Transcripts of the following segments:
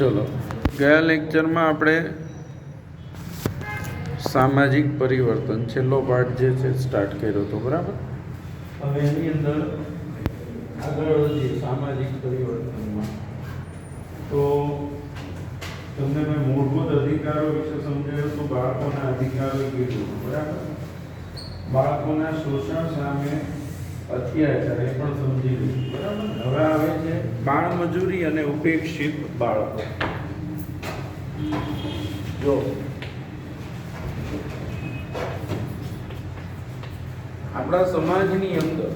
चलो गया लेक्चर में આપણે સામાજિક પરિવર્તન છેલ્લો પાઠ જે છે સ્ટાર્ટ કર્યો હતો, બરાબર. હવે એની અંદર આગળ વધીએ સામાજિક પરિવર્તનમાં. તો તમને મેં મૂળભૂત અધિકારો વિશે સમજાવ્યું તો બાળકોના અધિકારો કીધું, બરાબર. બાળકોના શોષણ સામે અત્યાચાર એ પણ સમજી લીધું, બરાબર. હવે આવે છે બાળમજૂરી અને ઉપેક્ષિત બાળકો. જો આપણા સમાજની અંદર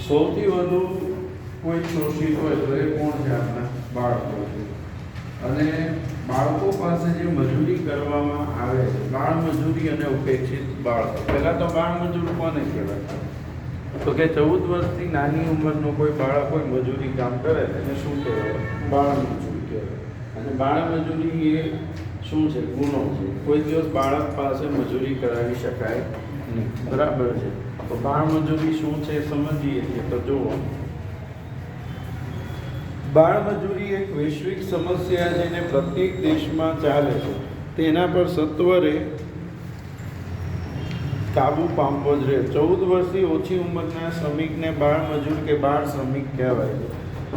સૌથી વધુ કોઈ શોષિત હોય તો એ કોણ છે? આપણા બાળકો છે. અને બાળકો પાસે જે મજૂરી કરવામાં આવે છે, બાળમજૂરી અને ઉપેક્ષિત બાળકો. પહેલા તો બાળમજૂર કોને કહેવાય? તો કે 14 વર્ષથી નાની ઉંમરનો કોઈ બાળક કોઈ મજૂરી કામ કરે એને શું કહેવાય? બાળમજૂરી કહેવાય. અને બાળમજૂરી એ શું છે? ગુનો છે. કોઈ દિવસ બાળક પાસે મજૂરી કરાવી શકાય નહીં, બરાબર છે. તો બાળમજૂરી શું છે સમજીએ છીએ. તો જુઓ, બાળમજૂરી એક વૈશ્વિક સમસ્યા છે ને પ્રત્યેક દેશમાં ચાલે છે. તેના પર સત્વરે કાબુ પામવો જ રહે. 14 વર્ષથી ઓછી ઉંમરના શ્રમિકને બાળમજૂર કે બાળ શ્રમિક કહેવાય છે.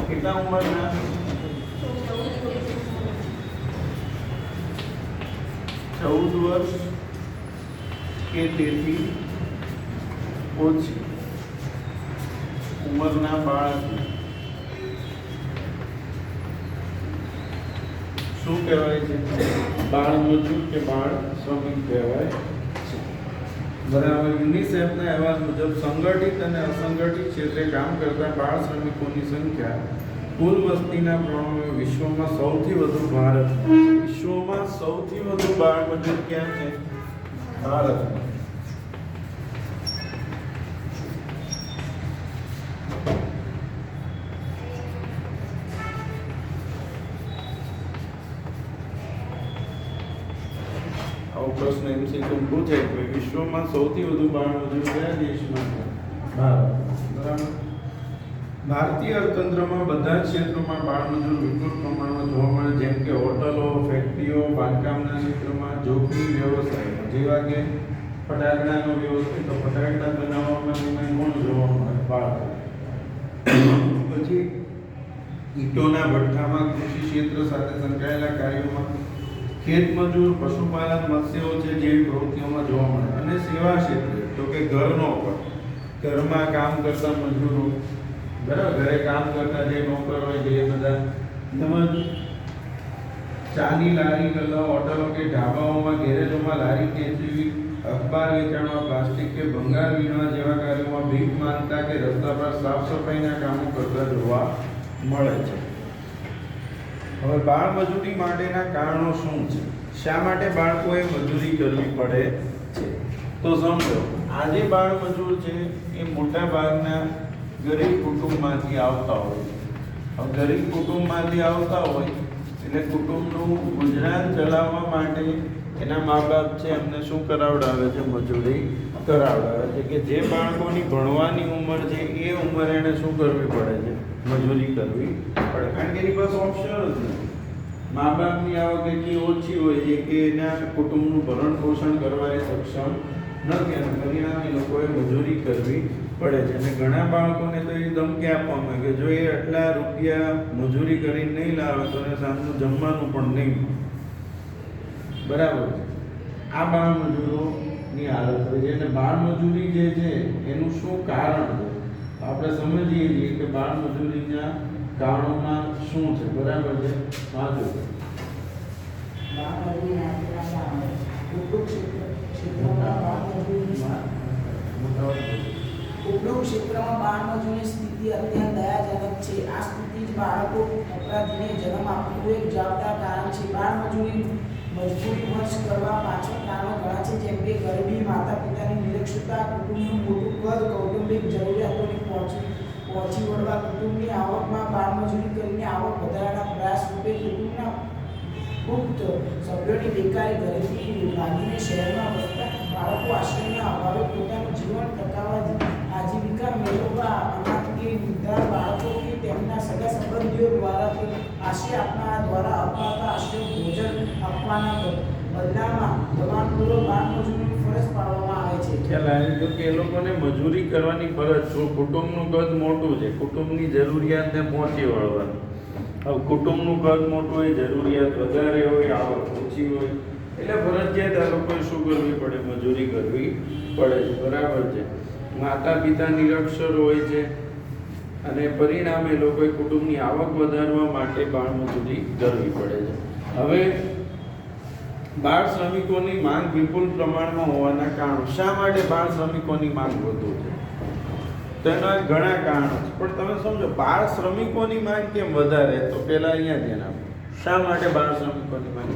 કેટલા ઉંમરના? 14 વર્ષ કે તેથી ઓછી ઉંમરના બાળકને શું કહેવાય છે? બાળમજૂર કે બાળ શ્રમિક કહેવાય છે, બરાબર. યુનિસેફના અહેવાલ મુજબ સંગઠિત અને અસંગઠિત ક્ષેત્રે કામ કરતા બાળ શ્રમિકોની સંખ્યા કુલ વસ્તીના પ્રમાણમાં વિશ્વમાં સૌથી વધુ ભારતમાં. વિશ્વમાં સૌથી વધુ બાળમજૂર ક્યાં છે? ભારતમાં. પ્રશ્ન એમસીક્યુ પૂછે કે વિશ્વમાં સૌથી વધુ બાળમજૂર કયા દેશમાં છે? ભારત, બરાબર. ભારતીય અર્થતંત્રમાં બધા જ ક્ષેત્રોમાં બાળમજૂર વિપુલ પ્રમાણમાં જોવા મળે, જેમ કે હોટલો, ફેક્ટરીઓ, બાંધકામના ક્ષેત્રમાં, જોખમી વ્યવસાયમાં, જેવા કે ફટાકડાનો વ્યવસાય, તો ફટાકડા બનાવવામાં કોણ જોવા મળે? બાળકો. પછી ઈંટોના ભઠ્ઠામાં, કૃષિ ક્ષેત્ર સાથે સંકળાયેલા કાર્યોમાં, ખેતમજૂર, પશુપાલન, મત્સ્યો છે જેવી પ્રવૃત્તિઓમાં જોવા મળે. અને સેવા ક્ષેત્રે તો કે ઘરનો પણ, ઘરમાં કામ કરતા મજૂરો, બરાબર, ઘરે કામ કરતા જે નોકર હોય છે એ બધા, તેમજ ચાની લારી, ગલ્લા, હોટલો કે ઢાબાઓમાં, ગેરેજોમાં લારી ખેંચવી, અખબાર વેચાણમાં, પ્લાસ્ટિક કે ભંગાર વીણવા જેવા કાર્યોમાં, ભીખ માંગતા કે રસ્તા પર સાફ સફાઈના કામો કરતા જોવા મળે છે. હવે બાળમજૂરી માટેના કારણો શું છે? શા માટે બાળકોએ મજૂરી કરવી પડે છે? તો સમજો, આજે બાળમજૂર છે એ મોટા ભાગના ગરીબ કુટુંબમાંથી આવતા હોય. હવે ગરીબ કુટુંબમાંથી આવતા હોય એટલે કુટુંબનું ગુજરાન ચલાવવા માટે એના મા બાપ છે એમને શું કરાવડાવે છે? મજૂરી કરાવડાવે છે. કે જે બાળકોની ભણવાની ઉંમર છે એ ઉંમરે એને શું કરવી પડે છે? મજૂરી કરવી પડે. કારણ કે એની પાસે ઓપ્શન જ નથી. મા બાપની આવક એટલી ઓછી હોય છે કે એના કુટુંબનું ભરણ પોષણ કરવા એ સક્ષમ નથી, અને પરિણામે લોકોએ મજૂરી કરવી પડે છે. અને ઘણા બાળકોને તો એ ધમકી આપવામાં કે જો એ આટલા રૂપિયા મજૂરી કરીને નહીં લાવે તો એને સાંજનું જમવાનું પણ નહીં, બરાબર. આ બાળમજૂરોની હાલત હોય છે. અને બાળમજૂરી જે છે એનું શું કારણ છે આપણે સમજીએ છીએ કે બાળમજૂરીના કારણોમાં શું છે, બરાબર છે. વાંચો. ઉદ્યોગ ક્ષેત્રમાં બાળમજૂરીની સ્થિતિ અત્યંત દયાજનક છે. આ સ્થિતિ જ બાળકો અપરાધીને જન્મ આપવું એક જવાબદાર કારણ છે. બાળમજૂરી મજબૂરી વંશ કરવા પાછળ કારણો ઘણા છે, જેમ કે ગરીબી, માતા પિતાની નિરક્ષરતા, કુટુંબનું મોટું કદ, કૌટુંબિક જરૂરિયાતોની પહોંચી વળવા, કુટુંબની આવકમાં બાળમજૂરી કરીને આવક વધારવાના પ્રયાસ રૂપે કુટુંબના પુખ્ત સભ્યોની બેકારી, ઘરેથી ભાગીને શહેરમાં વસતા બાળકો આશ્રયના અભાવે પોતાનું જીવન ટકાવવા આજીવિકા મેળવવા, અનાથ કે નિર્ધાર બાળકો કે તેમના સગા સંબંધીઓ દ્વારા કે આશ્રય આપનારા દ્વારા અપાતા આશ્રય ભોજન આપવાના બદલામાં દબાણપૂર્વક બાળમજૂરીની ફરજ પાડવામાં આવે છે. ખ્યાલ આવે છે કે એ લોકોને મજૂરી કરવાની ફરજ છે. કુટુંબનું કદ મોટું છે, કુટુંબની જરૂરિયાતને પહોંચી વળવાનું. હવે કુટુંબનું કદ મોટું હોય, જરૂરિયાત વધારે હોય, આવક ઓછી હોય, એટલે ફરજિયાત આ લોકોએ શું કરવી પડે? મજૂરી કરવી પડે છે. બરાબર છે. માતા પિતા નિરક્ષર હોય છે અને પરિણામે લોકોએ કુટુંબની આવક વધારવા માટે બાળમજૂરી કરવી પડે છે. હવે બાળ શ્રમિકોની માંગ વિપુલ પ્રમાણમાં હોવાના કારણો. શા માટે બાળ શ્રમિકોની માંગ વધુ છે? તેના ઘણા કારણો છે, પણ તમે સમજો બાળ શ્રમિકોની માંગ કેમ વધારે? તો પહેલા અહીંયા ધ્યાન આપો. શા માટે બાળ શ્રમિકોની માંગ?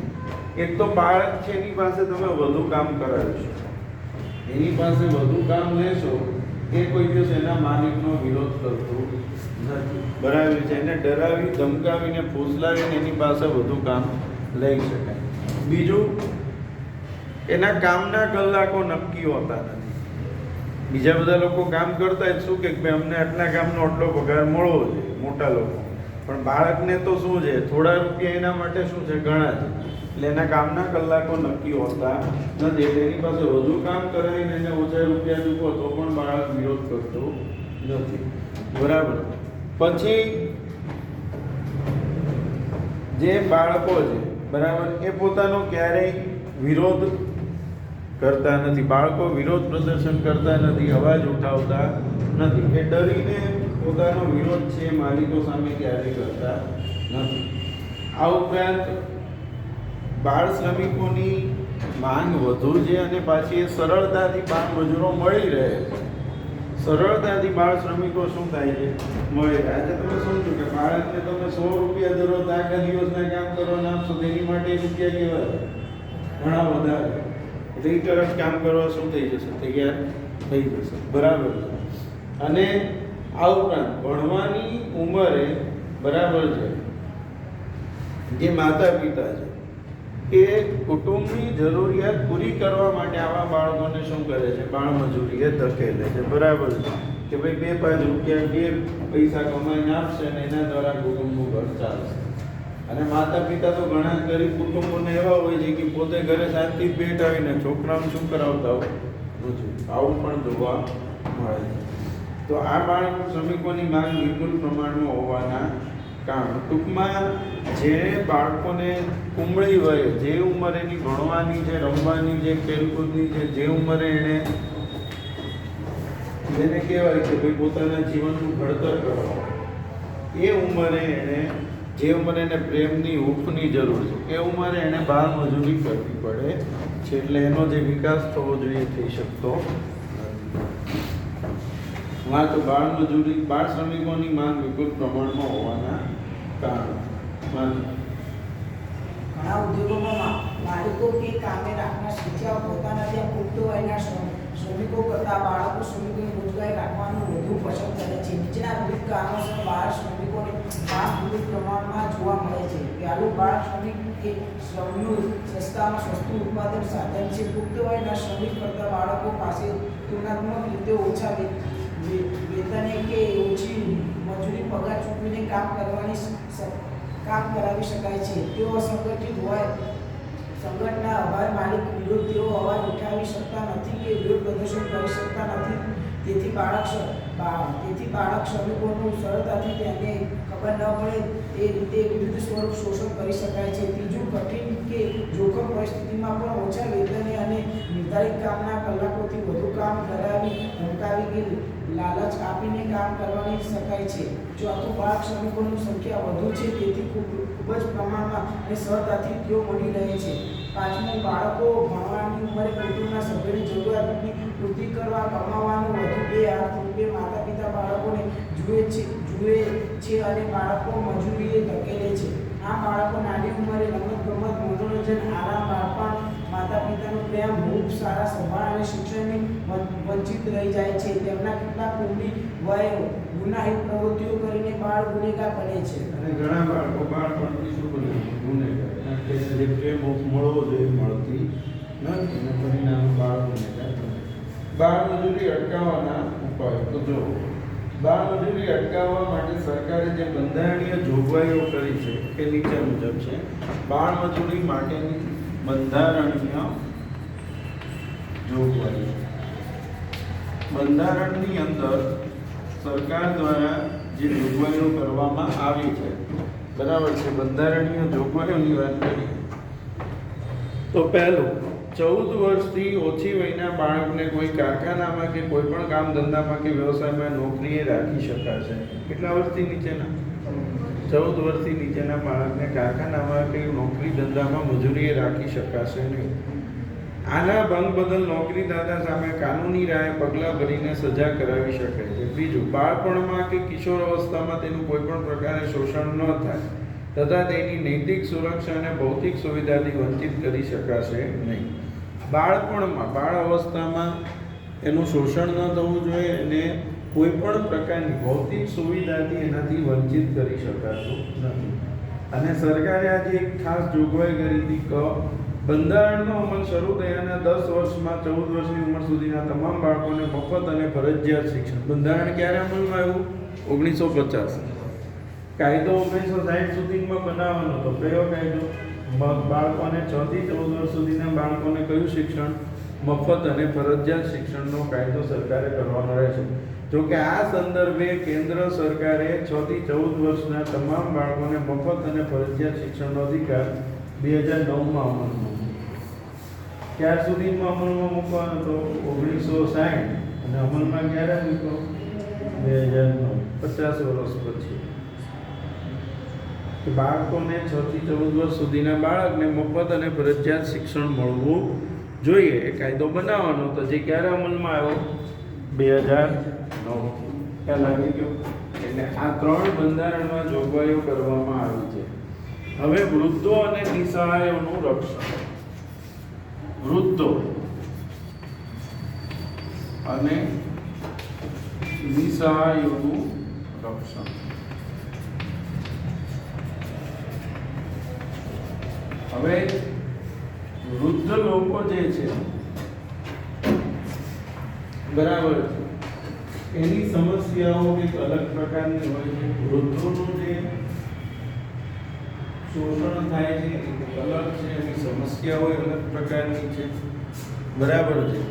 એક તો બાળક છે એની પાસે તમે વધુ કામ કરાવીશો, એની પાસે વધુ કામ લેશો, એ કોઈ દિવસ એના માલિકનો વિરોધ કરતું નથી. બરાબર છે. એને ડરાવી ધમકાવીને ફૂસલાવીને એની પાસે વધુ કામ લઈ શકાય. બીજું, એના કામના કલાકો નક્કી હોતા નથી. બીજા બધા લોકો કામ કરતા હોય શું કે ભાઈ અમને આટલા કામનો આટલો પગાર મળવો જોઈએ, મોટા લોકો. પણ બાળકને તો શું છે, થોડા રૂપિયા એના માટે શું છે, ઘણા છે. એટલે એના કામના કલાકો નક્કી હોતા નથી. એટલે એની પાસે વધુ કામ કરાવીને એને ઓછા રૂપિયા ચૂકવો તો પણ બાળક વિરોધ કરતું નથી. બરાબર. પછી જે બાળકો છે, બરાબર, એ પોતાનો ક્યારેય વિરોધ કરતા નથી. બાળકો વિરોધ પ્રદર્શન કરતા નથી, અવાજ ઉઠાવતા નથી. એ ડરીને પોતાનો વિરોધ છે માલિકો સામે ક્યારેય કરતા નથી. આ ઉપરાંત બાળ શ્રમિકોની માંગ વધુ છે અને પાછી એ સરળતાથી બાળ મજૂરો મળી રહે છે. સરળતાથી બાળ શ્રમિકો શું થાય છે, મળી રહે. આજે તમે સમજો કે બાળકને તમે 100 રૂપિયા દરરોજ આખા દિવસના કામ કરવાના આપશો, તેની માટે રૂપિયા કેવા ઘણા વધારે. એટલે એ તરફ કામ કરવા શું થઈ જશે, તૈયાર થઈ જશે. બરાબર છે. અને આ ઉપરાંત ભણવાની ઉંમરે, બરાબર છે, જે માતા પિતા છે એ કુટુંબની જરૂરિયાત પૂરી કરવા માટે આવા બાળકોને શું કરે છે, બાળમજૂરીએ ધકેલે છે. બરાબર છે કે ભાઈ 2-5 રૂપિયા બે પૈસા કમાઈને આપશે ને એના દ્વારા કુટુંબનું ઘર ચાલશે. અને માતા પિતા તો ઘણા ગરીબ કુટુંબોને એવા હોય છે કે પોતે ઘરે શાંતિથી બેઠાવીને છોકરાઓને શું કરાવતા હોય, નથી. આવું પણ જોવા મળે છે. તો આ બાળ શ્રમિકોની માંગ વિપુલ પ્રમાણમાં હોવાના કારણો. ટૂંકમાં જે બાળકોને કુમળી વયે, જે ઉંમર એની ભણવાની છે, રમવાની છે, ખેલકૂદની છે, જે ઉંમરે એણે જેને કહેવાય કે ભાઈ પોતાના જીવનનું ઘડતર કરવા, એ ઉંમરે એણે, જે ઉંમરે એને પ્રેમની હૂંફની જરૂર છે, એ ઉંમરે એણે બાળ મજૂરી કરવી પડે છે. એટલે એનો જે વિકાસ થવો જોઈએ થઈ શકતો નથી. તો બાળ મજૂરી, બાળ શ્રમિકોની માંગ વિપુલ પ્રમાણમાં હોવાના કારણો. ઘણા ઉદ્યોગોમાં માલિકો કે કામે રાખનાર શિક્ષકો પોતાના ત્યાં પુખ્ત વયના શ્રમિકો કરતા બાળકો શ્રમિકોને રોજગાર રાખવાનું વધુ પસંદ કરે છે. નીચેના વિવિધ કારણોસર બાળ શ્રમિકોને માંગ વિવિધ પ્રમાણમાં જોવા મળે છે. પહેલું, બાળ શ્રમિક એ શ્રમનું સસ્તામાં સસ્તું ઉત્પાદન સાધન છે. પુખ્ત વયના શ્રમિક કરતા બાળકો પાસે તુલનાત્મક રીતે ઓછા વેતને કે ઓછી મજૂરી પગાર ચૂકવીને કામ કરાવી શકાય છે. તેઓ અસંગઠિત હોય, સંગઠનના અભાવે માલિક વિરુદ્ધ તેઓ અવાજ ઉઠાવી શકતા નથી કે વિરોધ પ્રદર્શન કરી શકતા નથી. તેથી બાળક શ્રમિકોનું સરળતાથી તેને ખબર ન પડે તે રીતે વિવિધ સ્વરૂપ શોષણ કરી શકાય છે. ત્રીજું, કઠિન કે જોખમ પરિસ્થિતિમાં પણ ઓછા વેતને અને નિર્ધારિત કામના કલાકોથી વધુ કામ કરાવી, ધમકાવી કે લાલચ આપીને કામ કરવાની શકાય છે. ચોથું, બાળ શ્રમિકોની સંખ્યા વધુ છે તેથી ખૂબ જ પ્રમાણમાં અને સરળતાથી તેઓ મળી રહે છે. પાંચમું, બાળકો ભણવાની ઉંમરે કુટુંબના સભ્યોની જરૂરિયાતની પૂર્તિ કરવા કમાવાનું વધુ બે હાથ રૂપે માતા પિતા બાળકોને જુએ છે અને બાળકો મજૂરીએ ધકેલે છે. આ બાળકો નાની ઉંમરે રમતગમત, મનોરંજન, આરામ, બાળપણ, માતા પિતાનો પ્રેમ, હૂંફ, સારા સંભાળ અને શિક્ષણની વંચિત રહી જાય છે. તેમના કેટલાક કુમળી વયે ગુનાહિત પ્રવૃત્તિઓ કરીને બાળ ગુનેગાર બને છે. અને ઘણા બાળકો બાળપણથી શું બને છે, ગુનેગાર. કારણ કે જે પ્રેમ મળવો જોઈએ મળતી નથી અને પરિણામ બાળ ગુનેગાર બને. બાળ મજૂરી અટકાવવાના ઉપાય તો જો બાળમજૂરી અટકાવવા માટે સરકારે જે બંધારણીય જોગવાઈઓ કરી છે એ નીચે મુજબ છે. બાળમજૂરી માટેની બંધારણીય જોગવાઈઓ. બંધારણની અંદર સરકાર દ્વારા જે જોગવાઈઓ કરવામાં આવી છે, બરાબર છે, બંધારણીય જોગવાઈઓની વાત કરીએ તો પહેલું, 14 વર્ષથી ઓછી વયના બાળકને કોઈ કારખાનામાં કે કોઈ પણ કામ ધંધામાં કે વ્યવસાયમાં નોકરીએ રાખી શકાશે. કેટલા વર્ષથી નીચેના? 14 વર્ષથી નીચેના બાળકને કારખાનામાં કે નોકરી ધંધામાં મજૂરીએ રાખી શકાશે નહીં. આના ભંગ બદલ નોકરીદાતા સામે કાનૂની રાહે પગલાં ભરીને સજા કરાવી શકે છે. બીજું, બાળપણમાં કે કિશોર અવસ્થામાં તેનું કોઈ પણ પ્રકારે શોષણ ન થાય તથા તેની નૈતિક સુરક્ષા અને ભૌતિક સુવિધાથી વંચિત કરી શકાશે નહીં. બાળપણમાં, બાળ અવસ્થામાં એનું શોષણ ન થવું જોઈએ અને કોઈ પણ પ્રકારની ભૌતિક સુવિધાથી એનાથી વંચિત કરી શકાતું નથી. અને સરકારે આજે એક ખાસ જોગવાઈ કરી હતી કે બંધારણનો અમલ શરૂ થયાના 10 વર્ષમાં 14 વર્ષની ઉંમર સુધીના તમામ બાળકોને મફત અને ફરજિયાત શિક્ષણ. બંધારણ ક્યારે અમલમાં આવ્યું? 1950. કાયદો 1960 સુધીમાં બનાવવાનો હતો. કયો કાયદો? બાળકોને 6 થી 14 વર્ષ સુધીના બાળકોને કયું શિક્ષણ? મફત અને ફરજિયાત શિક્ષણનો કાયદો સરકારે કરવાનો રહેશે. જો કે આ સંદર્ભે કેન્દ્ર સરકારે 6 થી 14 વર્ષના તમામ બાળકોને મફત અને ફરજિયાત શિક્ષણનો અધિકાર 2009માં અમલમાં મૂક્યો. ક્યાર સુધીમાં અમલમાં મૂકવાનો હતો? 1960. અને અમલમાં ક્યારે મૂક્યો? 2009, 50 વર્ષ પછી. કે બાળકોને 6 થી 14 વર્ષ સુધીના બાળકને મફત અને ફરજિયાત શિક્ષણ મળવું જોઈએ એ કાયદો બનાવવાનો હતો, જે ક્યારે અમલમાં આવ્યો? 2009. ખ્યાલ આવી ગયો? એટલે આ 3 બંધારણમાં જોગવાઈઓ કરવામાં આવી છે. હવે વૃદ્ધો અને નિસહાયોનું રક્ષણ. વૃદ્ધો અને નિસહાયોનું રક્ષણ. હવે વૃદ્ધ લોકો જે છે, બરાબર છે, એની સમસ્યાઓ એક અલગ પ્રકારની હોય છે. વૃદ્ધોનું જે શોષણ થાય છે એ અલગ છે, એની સમસ્યાઓ અલગ પ્રકારની છે, બરાબર છે.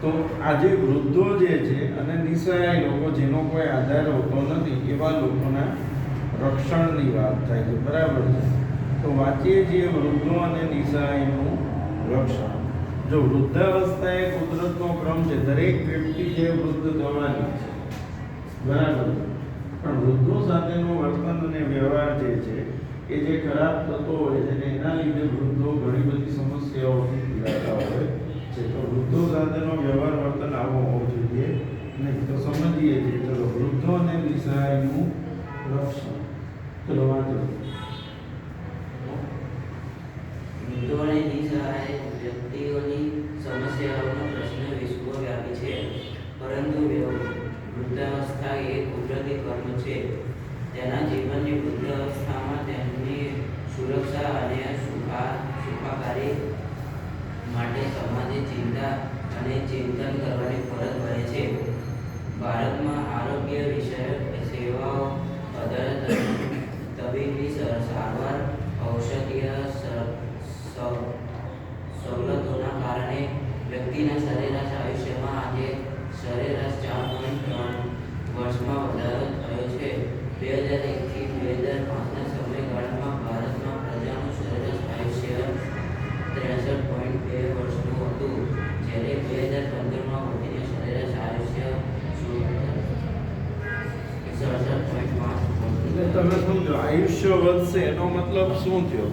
તો આજે વૃદ્ધો જે છે અને નિસહાય લોકો, જેનો કોઈ આધાર હોતો નથી, એવા લોકોના રક્ષણની વાત થાય છે, બરાબર છે. તો વાંચીએ છીએ વૃદ્ધો અને નિસહાયનું રક્ષણ. જો વૃદ્ધાવસ્થા એ કુદરતનો ક્રમ છે, દરેક વ્યક્તિ જે વૃદ્ધ થવાની છે, બરાબર, પણ વૃદ્ધો સાથેનું વર્તન અને વ્યવહાર જે છે એ જે ખરાબ થતો હોય છે ને એના લીધે વૃદ્ધો ઘણી બધી સમસ્યાઓથી પીડાતા હોય છે. તો વૃદ્ધો સાથેનો વ્યવહાર વર્તન આવો હોવો જોઈએ નહીં. તો સમજીએ છીએ. ચલો, વૃદ્ધો અને નિસહાયનું રક્ષણ. ચલો વાંચો. વૃદ્ધો અને નિસહાય વ્યક્તિઓની સમસ્યાઓનો પ્રશ્ન વિશ્વવ્યાપી છે, પરંતુ વૃદ્ધાવસ્થા એ કુદરતી કર્મ છે. તેના જીવનની વૃદ્ધાવસ્થામાં તેમની સુરક્ષા અને સુખાકારી માટે સમાજે ચિંતા અને ચિંતન કરવાની ફરજ પડે છે. ભારતમાં આરોગ્ય વિષયક સેવાઓ, અદાલત, તબીબી સારવાર, ઔષધીય સવલતોના કારણે વ્યક્તિના સરેરાશ આયુષ્યમાં આજે સરેરાશ 4.3 વર્ષમાં વધારો થયો છે. 2001 થી 2005ના સમયગાળામાં ભારતમાં પ્રજાનું સરેરાશ આયુષ્ય 63.2 વર્ષનું હતું, જ્યારે 2015માં વધીને સરેરાશ આયુષ્ય 67.5 એટલે તમે સમજો, આયુષ્ય વધશે એનો મતલબ શું થયો?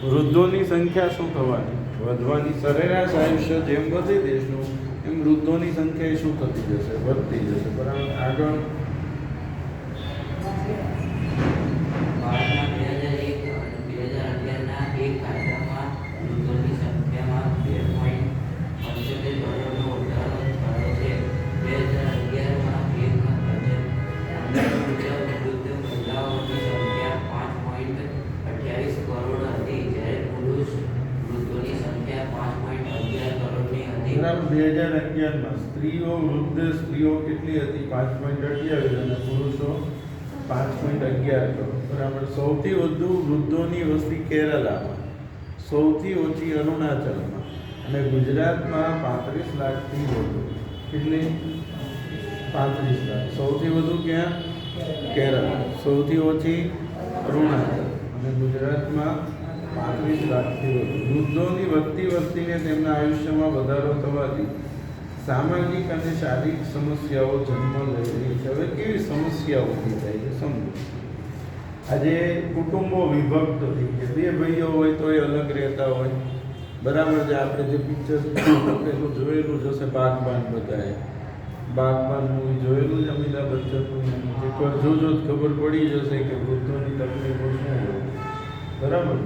વૃદ્ધોની સંખ્યા શું થવાની? વધવાની. સરેરાશ આયુષ્ય જેમ વધે દેશનું, એમ વૃદ્ધોની સંખ્યા શું થતી જશે? વધતી જશે, બરાબર. આગળ. ભારતમાં 2001-2011ના એક કાયદામાં વૃદ્ધોની સંખ્યામાં 2.75 કરોડનો વધારો થયો છે. 2011માં એક અંદાજ મુજબ વૃદ્ધ મહિલાઓની સંખ્યા 5.28 કરોડ હતી, જ્યારે પુરુષ વૃદ્ધોની સંખ્યા 5.11 કરોડની હતી. બરાબર 2011 માં સ્ત્રીઓ વૃદ્ધ સ્ત્રીઓ કેટલી હતી 5.28 અને પુરુષો 5.11 કરોડ બરાબર. સૌથી વધુ વૃદ્ધોની વસ્તી કેરલામાં, સૌથી ઓછી અરુણાચલમાં અને ગુજરાતમાં 35 લાખથી વધુ. કેટલી? 35 લાખ. સૌથી વધુ ક્યાં? કેરળ. સૌથી ઓછી અરુણાચલ અને ગુજરાતમાં 35 લાખથી વધુ. વૃદ્ધોની વધતી વસ્તીને તેમના આયુષ્યમાં વધારો થવાથી સામાજિક અને શારીરિક સમસ્યાઓ જન્મ લઈ રહી છે. હવે કેવી સમસ્યાઓ ઊભી થાય છે સમજો. આજે કુટુંબો વિભક્ત થઈ ગયા. બે ભાઈઓ હોય તો એ અલગ રહેતા હોય બરાબર છે. આપણે જે પિક્ચર પેલું જોયેલું જ હશે, બાગબાન બધાએ બાગબાન મૂવી જોયેલું જ, અમિતાભ બચ્ચનનું. એકવાર જોજો જ ખબર પડી જશે કે વૃદ્ધોની તકલીફો શું હોય બરાબર.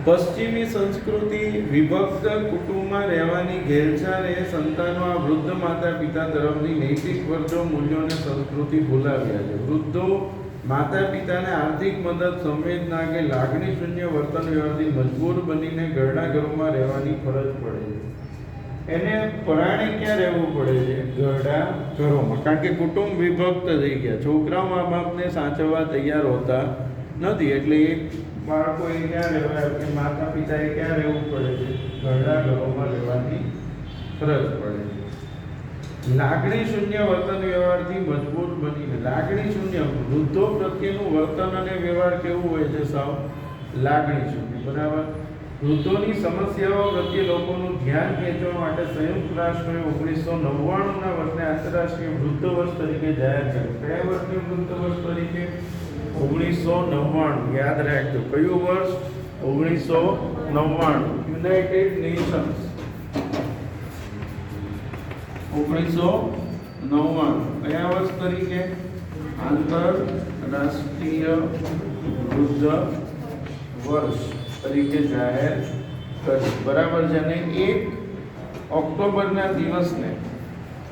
પશ્ચિમી સંસ્કૃતિ વિભક્ત કુટુંબમાં રહેવાની ઘેલછાને સંતાનો આ વૃદ્ધ માતા પિતા તરફની નૈતિક વર્જો મૂલ્યોને સંસ્કૃતિ ભૂલાવ્યા છે. વૃદ્ધો માતા પિતાને આર્થિક મદદ, સંવેદના કે લાગણી શૂન્ય વર્તન વ્યવહારથી મજબૂર બનીને ઘરડા ઘરોમાં રહેવાની ફરજ પડે છે. એને પરાણે ક્યાં રહેવું પડે છે? ઘરડા ઘરોમાં. કારણ કે કુટુંબ વિભક્ત થઈ ગયા. છોકરાઓ મા બાપને સાચવવા તૈયાર હોતા નથી એટલે એક બાળકોએ ક્યાં રહેવાય કે માતા પિતાએ ક્યાં રહેવું પડે છે? ઘરડા ઘરોમાં રહેવાની ફરજ પડે છે. લાગણી શૂન્ય વર્તન વ્યવહારથી મજબૂર બનીને. લાગણી શૂન્ય વૃદ્ધો પ્રત્યેનું વર્તન અને વ્યવહાર કેવું હોય છે? સાવ લાગણી શૂન્ય બરાબર. વૃદ્ધોની સમસ્યાઓ પ્રત્યે લોકોનું ધ્યાન ખેંચવા માટે સંયુક્ત રાષ્ટ્રોએ 1999ના વર્ષને આંતરરાષ્ટ્રીય વૃદ્ધ વર્ષ તરીકે જાહેર કર્યું. કયા વર્ષને વૃદ્ધ વર્ષ તરીકે? 1999. યાદ રાખજો કયું વર્ષ? 1999. યુનાઇટેડ નેશન્સ 1999 કયા વર્ષ તરીકે? આંતરરાષ્ટ્રીય વૃદ્ધ વર્ષ તરીકે જાહેર કર્યું બરાબર છે. અને 1 ઓક્ટોબરના દિવસને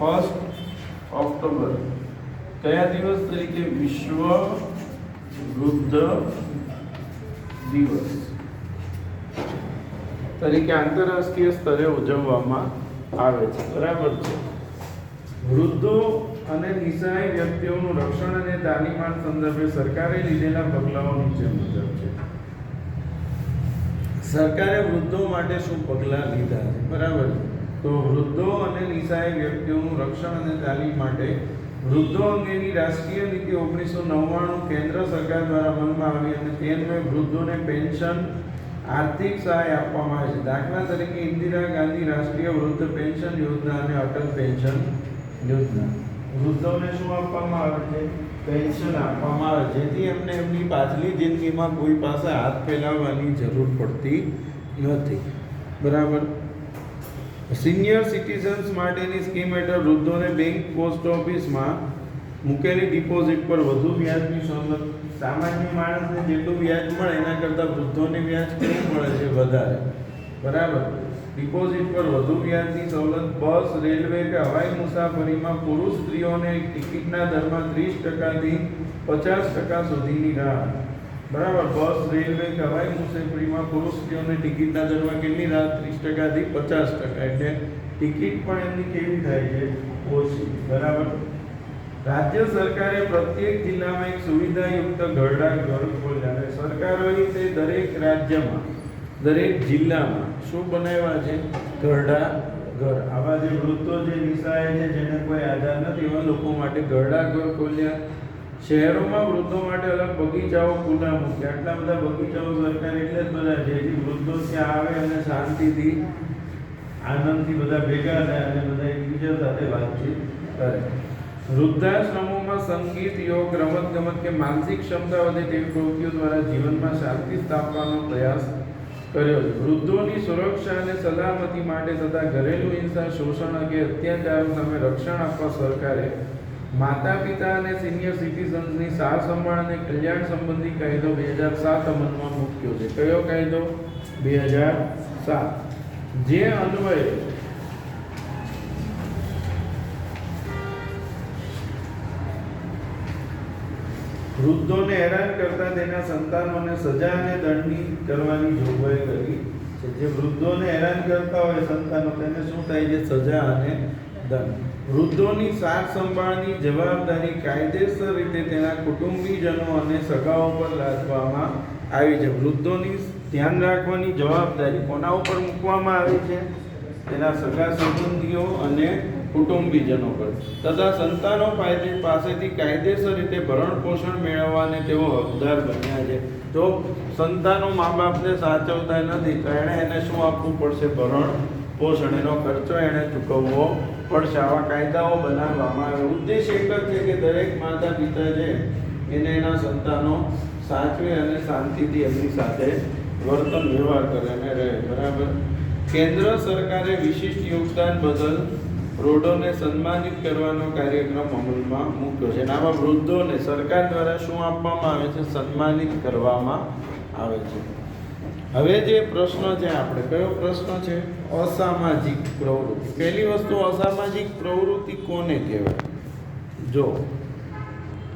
1 ઓક્ટોબર કયા દિવસ તરીકે? વિશ્વ વૃદ્ધ દિવસ તરીકે આંતરરાષ્ટ્રીય સ્તરે ઉજવવામાં આવે છે બરાબર છે. વૃદ્ધો અને નિસહાય વ્યક્તિઓનું રક્ષણ અને તાલીમાન સંદર્ભે સરકારે લીધેલા પગલાઓ નીચે મુજબ છે. સરકારે વૃદ્ધો માટે શું પગલાં લીધા છે બરાબર છે. તો વૃદ્ધો અને નિસહાય વ્યક્તિઓનું રક્ષણ અને તાલીમ માટે વૃદ્ધો અંગેની રાષ્ટ્રીય નીતિ 1999 કેન્દ્ર સરકાર દ્વારા અમલમાં આવી અને તે અન્વયે વૃદ્ધોને પેન્શન, આર્થિક સહાય આપવામાં આવે છે. દાખલા તરીકે ઇન્દિરા ગાંધી રાષ્ટ્રીય વૃદ્ધ પેન્શન યોજના અને અટલ પેન્શન યોજના. વૃદ્ધોને શું આપવામાં આવે છે? પેન્શન આપવામાં આવે જેથી એમને એમની પાછલી જિંદગીમાં કોઈ પાસે હાથ ફેલાવવાની જરૂર પડતી નથી બરાબર. સિનિયર સિટીઝન્સ માટેની સ્કીમ હેઠળ વૃદ્ધોને બેંક, પોસ્ટ ઓફિસમાં મૂકેલી ડિપોઝિટ પર વધુ વ્યાજની સવલત. સામાન્ય માણસને જેટલું વ્યાજ મળે એના કરતાં વૃદ્ધોને વ્યાજ કેવું મળે છે? વધારે બરાબર. ડિપોઝિટ પર વધુ વ્યાજની સવલત. બસ, રેલવે કે હવાઈ મુસાફરીમાં પુરુષ સ્ત્રીઓને ટિકિટના દરમાં 30%થી 50% સુધીની રાહત બરાબર. બસ, રેલવે કે હવાઈ મુસાફરીમાં પુરુષ સ્ત્રીઓને ટિકિટના દરમાં કેટલી રાહત? 30%થી 50%. એટલે ટિકિટ પણ એમની કેવી થાય છે? ઓછી બરાબર. રાજ્ય સરકારે પ્રત્યેક જિલ્લામાં એક સુવિધાયુક્ત ઘરડા ઘર ખોલ્યા છે. સરકારોએ તે દરેક રાજ્યમાં, દરેક જિલ્લામાં શું બનાવ્યા છે? ઘરડા ઘર. આવા જે વૃદ્ધો, જે નિસહાય છે, જેને કોઈ આધાર નથી, એવા લોકો માટે ઘરડા ઘર ખોલ્યા. શહેરોમાં વૃદ્ધો માટે અલગ બગીચાઓ ખુલ્લા મૂક્યા. આટલા બધા બગીચાઓ સરકાર એટલે જ બધા જેથી વૃદ્ધો ત્યાં આવે અને શાંતિથી, આનંદથી બધા ભેગા થાય અને બધા એકબીજા સાથે વાતચીત કરે. વૃદ્ધાશ્રમોમાં સંગીત, યોગ, રમતગમત કે માનસિક ક્ષમતા વધે તેવી પ્રવૃત્તિઓ દ્વારા જીવનમાં શાંતિ સ્થાપવાનો પ્રયાસ કર્યો છે. વૃદ્ધોની સુરક્ષા અને સલામતી માટે તથા ઘરેલું હિંસા, શોષણ કે અત્યાચારો સામે રક્ષણ આપવા સરકારે માતા પિતા અને સિનિયર સિટીઝન્સની સાર સંભાળ અને કલ્યાણ સંબંધી કાયદો 2007 અમલમાં મૂક્યો છે. કયો કાયદો? 2007. જે અન્વયે વૃદ્ધોને હેરાન કરતા તેના સંતાનોને સજા અને દંડની કરવાની જોગવાઈ કરી છે. જે વૃદ્ધોને હેરાન કરતા હોય સંતાનો તેને શું થાય છે? સજા અને દંડ. વૃદ્ધોની સાર સંભાળની જવાબદારી કાયદેસર રીતે તેના કુટુંબીજનો અને સગાઓ પર લાદવામાં આવી છે. વૃદ્ધોની ધ્યાન રાખવાની જવાબદારી કોના ઉપર મૂકવામાં આવી છે? તેના સગા સંબંધીઓ અને કુટુંબીજનો પર તથા સંતાનો પાસેથી કાયદેસર રીતે ભરણ પોષણ મેળવવાને તેઓ હકદાર બન્યા છે. જો સંતાનો મા બાપને સાચવતા નથી તો એને શું આપવું પડશે? ભરણ પોષણ, એનો ખર્ચો એણે ચૂકવવો પડશે. આવા કાયદાઓ બનાવવામાં આવે. ઉદ્દેશ એક જ છે કે દરેક માતા પિતા છે એને એના સંતાનો સાચવે અને શાંતિથી એમની સાથે વર્તન વ્યવહાર કરે અને રહે. બરાબર. કેન્દ્ર સરકારે વિશિષ્ટ યોગદાન બદલ વૃદ્ધોને સન્માનિત કરવાનો કાર્યક્રમ અમલમાં મૂક્યો છે. અને આવા વૃદ્ધોને સરકાર દ્વારા શું આપવામાં આવે છે? સન્માનિત કરવામાં આવે છે. હવે જે પ્રશ્ન છે આપણે, કયો પ્રશ્ન છે? અસામાજિક પ્રવૃત્તિ. પહેલી વસ્તુ, અસામાજિક પ્રવૃત્તિ કોને કહેવાય? જો